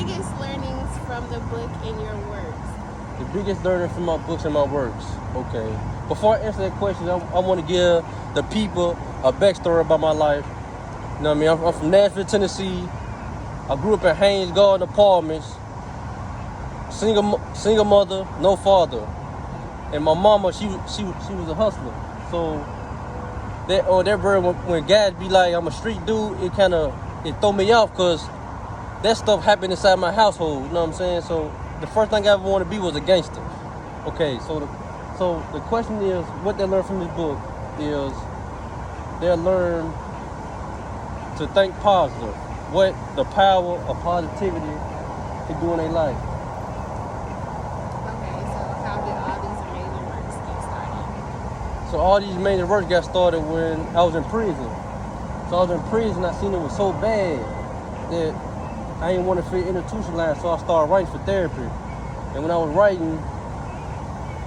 biggest learnings from the book and your works? The biggest learning from my books and my works. Okay. Before I answer that question, I want to give the people a backstory about my life. You know what I mean? I'm from Nashville, Tennessee. I grew up in Haynes Garden Apartments. Single mother, no father. And my mama, she was a hustler. So that bird, when guys be like, I'm a street dude, it throw me off because that stuff happened inside my household. You know what I'm saying? So the first thing I ever wanted to be was a gangster. Okay, so the question is, what they learn from this book is they'll learn to think positive. What the power of positivity can do in their life. Okay, so how did all these amazing works get started? So all these amazing works got started when I was in prison. So I was in prison, I seen it was so bad that I didn't want to feel institutionalized, so I started writing for therapy. And when I was writing,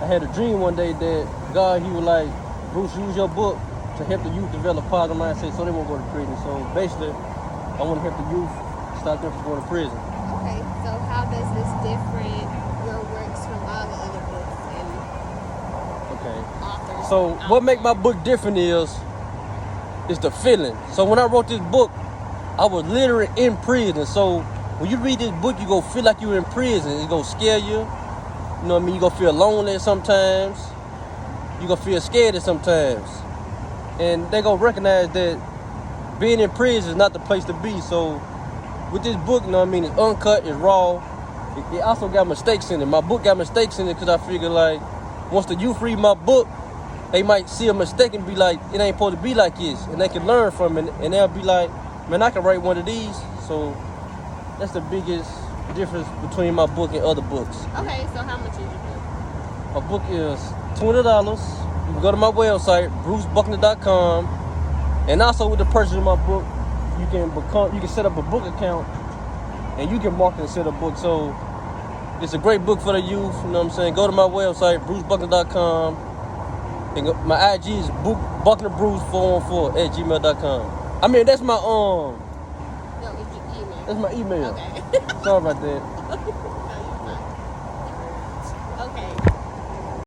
I had a dream one day that God, he was like, Bruce, use your book to help the youth develop positive mindset so they won't go to prison. So basically, I want to help the youth stop them from going to prison. Okay, so how does this different your works from all the other books and authors? So what make my book different is the feeling. So when I wrote this book, I was literally in prison. So when you read this book, you go feel like you're in prison. It's gonna scare you. You know what I mean? You gonna feel lonely sometimes. You gonna feel scared sometimes. And they gonna recognize that being in prison is not the place to be. So with this book, you know what I mean, it's uncut, it's raw. It also got mistakes in it. My book got mistakes in it because I figure like once the youth read my book, they might see a mistake and be like, it ain't supposed to be like this. And they can learn from it and they'll be like, man, I can write one of these. So that's the biggest difference between my book and other books. Okay, so how much is your book? My book is $20. You can go to my website, brucebuckner.com. And also with the purchase of my book, you can set up a book account and you can market and set up books. So it's a great book for the youth, you know what I'm saying? Go to my website, brucebuckner.com. And my IG is bucknerbruce414@gmail.com. I mean, that's my No, it's your email. That's my email. Okay. Sorry about that.